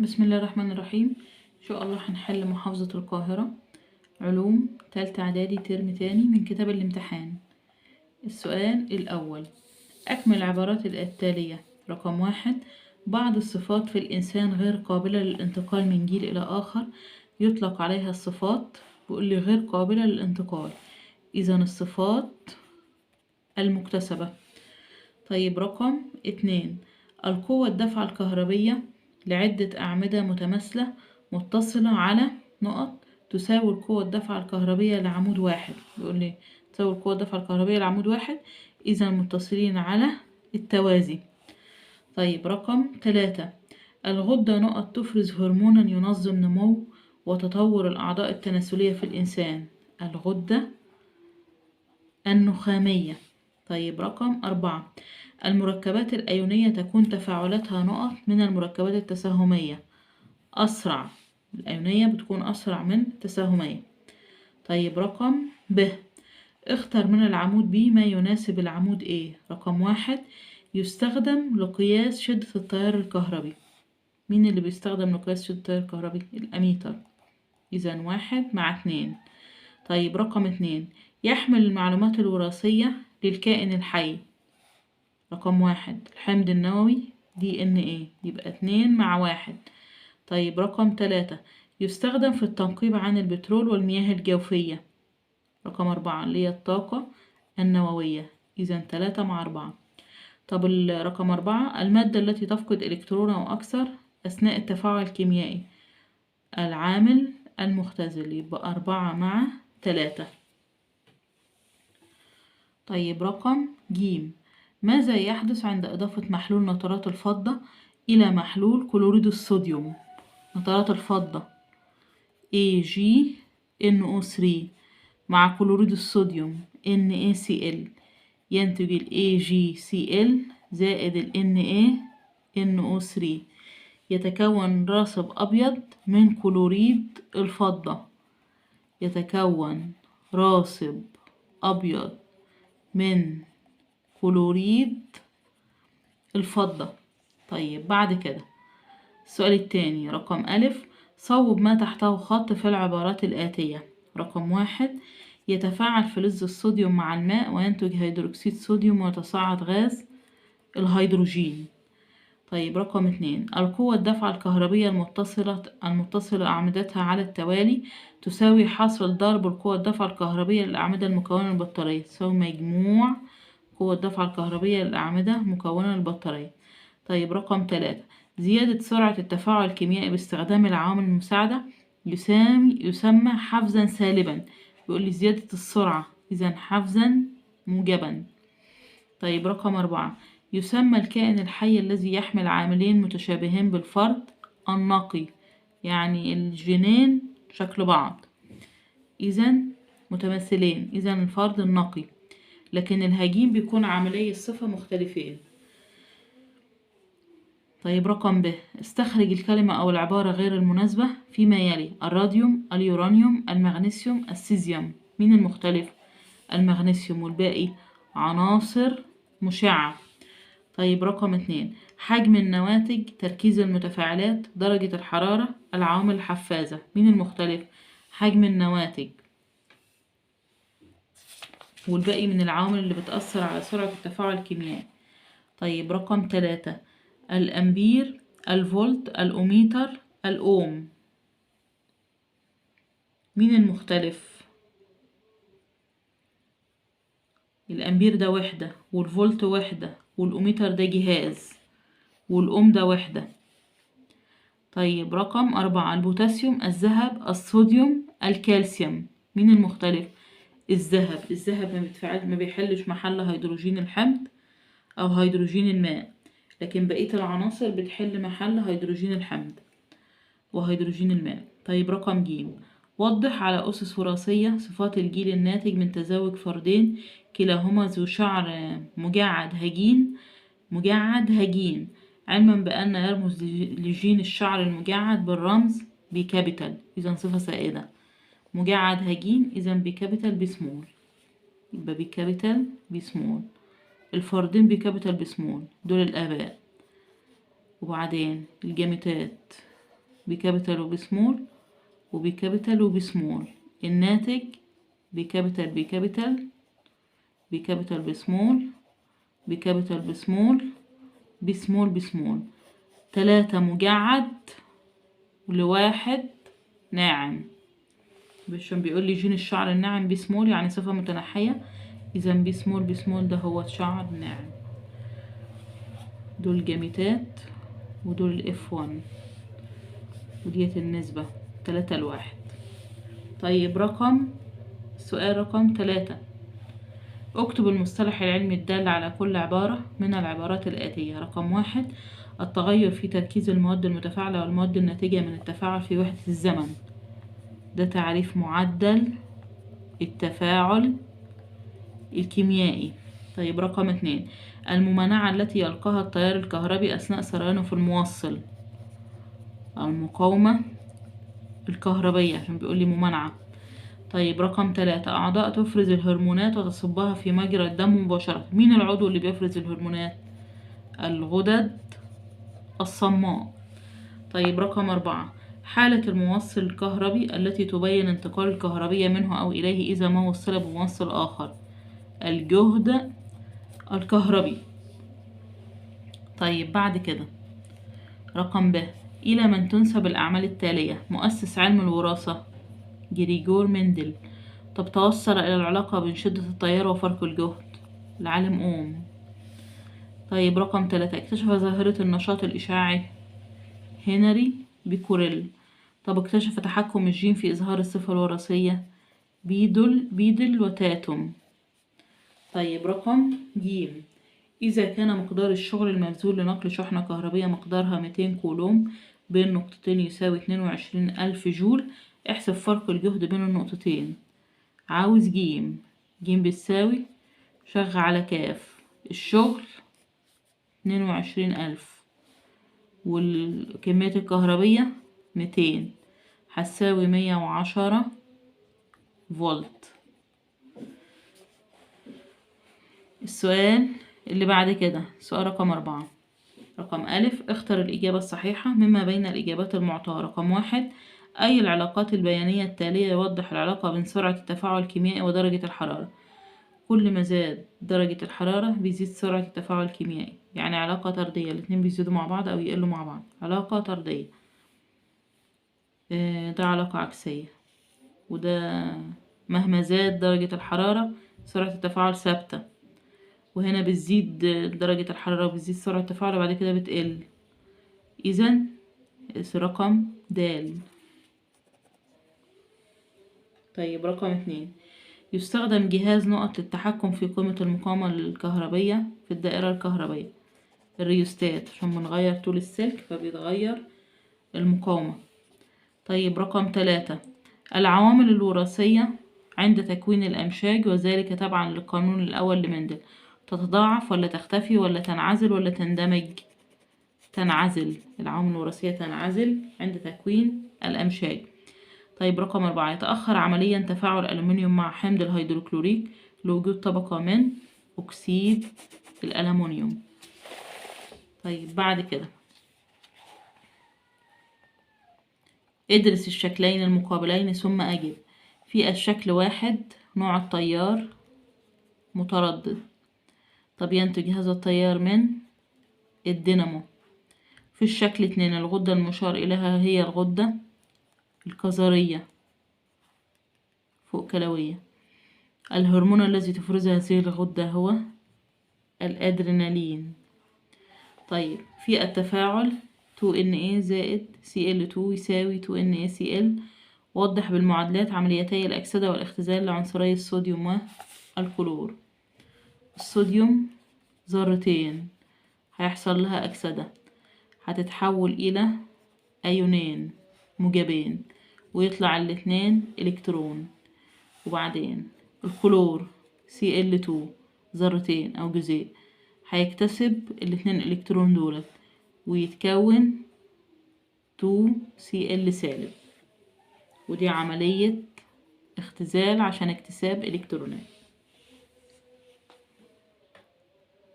بسم الله الرحمن الرحيم. ان شاء الله هنحل محافظة القاهرة علوم تالتة اعدادي ترم تاني من كتاب الامتحان. السؤال الاول، اكمل العبارات التالية. رقم 1، بعض الصفات في الانسان غير قابلة للانتقال من جيل الى اخر يطلق عليها الصفات. بيقول لي غير قابلة للانتقال، اذا الصفات المكتسبة. طيب رقم 2، القوة الدفعة الكهربية لعدة أعمدة متماثلة متصلة على نقط تساوي القوة الدفعة الكهربية لعمود واحد. بيقول لي تساوي القوة الدفعة الكهربية لعمود واحد، إذا متصلين على التوازي. طيب رقم 3، الغدة نقط تفرز هرمونا ينظم نمو وتطور الأعضاء التناسلية في الإنسان. الغدة النخامية. طيب رقم 4، المركبات الأيونية تكون تفاعلاتها نقط من المركبات التساهمية أسرع. الأيونية بتكون أسرع من التساهمية. طيب رقم ب، اختر من العمود ب ما يناسب العمود A. رقم 1، يستخدم لقياس شدة التيار الكهربي. مين اللي بيستخدم لقياس شدة التيار الكهربي؟ الأميتر. إذا 1/2. طيب رقم 2، يحمل المعلومات الوراثية للكائن الحي. رقم 1، الحمض النووي DNA، يبقى 2/1. طيب رقم 3، يستخدم في التنقيب عن البترول والمياه الجوفية. رقم 4، اللي هي الطاقة النووية، إذا 3/4. طب رقم 4، المادة التي تفقد إلكترون أو أكثر أثناء التفاعل الكيميائي. العامل المختزل، يبقى 4/3. طيب رقم ج، ماذا يحدث عند إضافة محلول نترات الفضة إلى محلول كلوريد الصوديوم؟ نترات الفضة AgNO3 مع كلوريد الصوديوم NaCl ينتج ال AgCl زائد ال NaNO3، يتكون راصب أبيض من كلوريد الفضة. يتكون راصب أبيض من كلوريد الفضة. طيب بعد كده السؤال التاني رقم أ، صوب ما تحته خط في العبارات الآتية. رقم 1، يتفاعل فلز الصوديوم مع الماء وينتج هيدروكسيد صوديوم ويتصاعد غاز الهيدروجين. طيب رقم 2، القوة الدفعة الكهربية المتصلة أعمدتها على التوالي تساوي حاصل ضرب القوة الدفعة الكهربية للأعمدة المكونة من البطارية، تساوي مجموع قوة الدفعة الكهربية للأعمدة مكونة من البطارية. طيب رقم 3، زيادة سرعة التفاعل الكيميائي باستخدام العوامل المساعدة يسمى حفزا سالبا. بيقول لي زيادة السرعة، إذا حفزا موجبا. طيب رقم 4، يسمى الكائن الحي الذي يحمل عاملين متشابهين بالفرد النقي، يعني الجينين شكل بعض، إذا متماثلين، إذا الفرد النقي، لكن الهجين بيكون عاملي الصفة مختلفين. طيب رقم ب، استخرج الكلمة أو العبارة غير المناسبة فيما يلي: الراديوم، اليورانيوم، المغنيسيوم، السيزيوم. مين المختلف؟ المغنيسيوم، والباقي عناصر مشعة. طيب رقم 2، حجم النواتج، تركيز المتفاعلات، درجة الحرارة، العوامل الحفازة. مين المختلف؟ حجم النواتج، والباقي من العوامل اللي بتأثر على سرعة التفاعل الكيميائي. طيب رقم 3، الأمبير، الفولت، الأوميتر، الأوم. مين المختلف؟ الأمبير ده وحدة، والفولت وحدة، والأوميتر ده جهاز، والأوم ده وحدة. طيب رقم 4، البوتاسيوم، الذهب، الصوديوم، الكالسيوم. مين المختلف؟ الذهب ما بيحلش محل هيدروجين الحمض أو هيدروجين الماء، لكن بقية العناصر بتحل محل هيدروجين الحمض وهيدروجين الماء. طيب رقم ج، وضح على أسس وراثية صفات الجيل الناتج من تزاوج فردين كلاهما ذو شعر مجعد هجين، علما بأن يرمز لجين الشعر المجعد بالرمز بكابيتال، إذا صفة سائدة. مجعد هجين، إذا بكابيتال بسمول، يبقى بكابيتال بسمول. الفردين بكابيتال بسمول، دول الآباء. وبعدين الجاميتات بكابيتال وبسمول وبكابيتال وبسمول. الناتج بكابيتال بكابيتال بكابيتال بسمول بكابيتال بسمول بسمول بسمول. 3 مجعد لواحد ناعم. عشان بيقول لي جين الشعر الناعم بسمول يعني صفة متنحية، إذا بسمول بسمول ده هو شعر ناعم. دول جاميتات ودول الF1 وديت النسبة 3:1. طيب سؤال رقم 3. اكتب المصطلح العلمي الدال على كل عبارة من العبارات الآتية. رقم 1 التغير في تركيز المواد المتفاعلة والمواد الناتجة من التفاعل في وحدة الزمن. ده تعريف معدل التفاعل الكيميائي. طيب رقم 2 الممانعة التي يلقاها التيار الكهربي أثناء سريانه في الموصل. المقاومة الكهربية عشان بيقول لي ممانعة. طيب رقم 3 أعضاء تفرز الهرمونات وتصبها في مجرى الدم مباشرة. مين العضو اللي بيفرز الهرمونات؟ الغدد الصماء. طيب رقم 4 حالة الموصل الكهربي التي تبين انتقال الكهربية منه أو إليه إذا ما وصل بموصل آخر. الجهد الكهربي. طيب بعد كده رقم ب إلى من تنسب الأعمال التالية؟ مؤسس علم الوراثة جريجور مندل. طب توصل إلى العلاقة بين شدة التيار وفرق الجهد. العالم أوم. طيب رقم 3 اكتشف ظاهرة النشاط الإشعاعي هنري بيكوريل. طب اكتشف تحكم الجين في إظهار الصفة الوراثية بيدل وتاتوم. طيب رقم ج إذا كان مقدار الشغل المبذول لنقل شحنة كهربية مقدارها 200 كولوم بين نقطتين يساوي 22,000 جول، احسب فرق الجهد بين النقطتين. عاوز ج بتساوي شغ على كاف. الشغل 22,000 والكمية الكهربية 200 هتساوي 110 فولت. السؤال اللي بعد كده سؤال رقم 4. رقم أ اختر الإجابة الصحيحة مما بين الإجابات المعطاة. رقم 1 أي العلاقات البيانية التالية يوضح العلاقة بين سرعة التفاعل الكيميائي ودرجة الحرارة. كل ما زاد درجة الحرارة بيزيد سرعة التفاعل الكيميائي، يعني علاقة طردية، الاتنين بيزيدوا مع بعض أو يقلوا مع بعض، علاقة طردية. ده علاقة عكسية. وده مهما زاد درجة الحرارة سرعة التفاعل ثابتة، وهنا بتزيد درجة الحرارة وبتزيد سرعة التفاعل وبعد كده بتقل. إذن رقم د. طيب رقم 2 يستخدم جهاز نقط للتحكم في قيمة المقاومة الكهربية في الدائرة الكهربية. الريوستات عشان بنغير طول السلك فبيتغير المقاومة. طيب رقم 3 العوامل الوراثية عند تكوين الأمشاج وذلك تبعا للقانون الأول لمندل تتضاعف ولا تختفي ولا تنعزل ولا تندمج؟ تنعزل. العوامل الوراثية تنعزل عند تكوين الأمشاج. طيب رقم 4 يتأخر عمليا تفاعل الألمنيوم مع حمض الهيدروكلوريك لوجود طبقة من أكسيد الألمنيوم. طيب بعد كده ادرس الشكلين المقابلين ثم أجب. في الشكل 1 نوع التيار متردد. طب ينتج هذا التيار من الدينامو. في الشكل 2 الغدة المشار إليها هي الغدة الكظرية فوق كلوية. الهرمون الذي تفرزه هذه الغدة هو الأدرينالين. طيب في التفاعل 2Na زائد Cl2 يساوي 2NaCl. وضح بالمعادلات عمليتي الأكسدة والاختزال لعنصري الصوديوم والكلور. الصوديوم ذرتين هيحصل لها أكسدة، هتتحول إلى أيونين موجبين ويطلع الاتنين إلكترون. وبعدين الكلور Cl2 ذرتين أو جزيء هيكتسب الاتنين إلكترون دولت ويتكون 2Cl سالب، ودي عملية اختزال عشان اكتساب إلكترونات.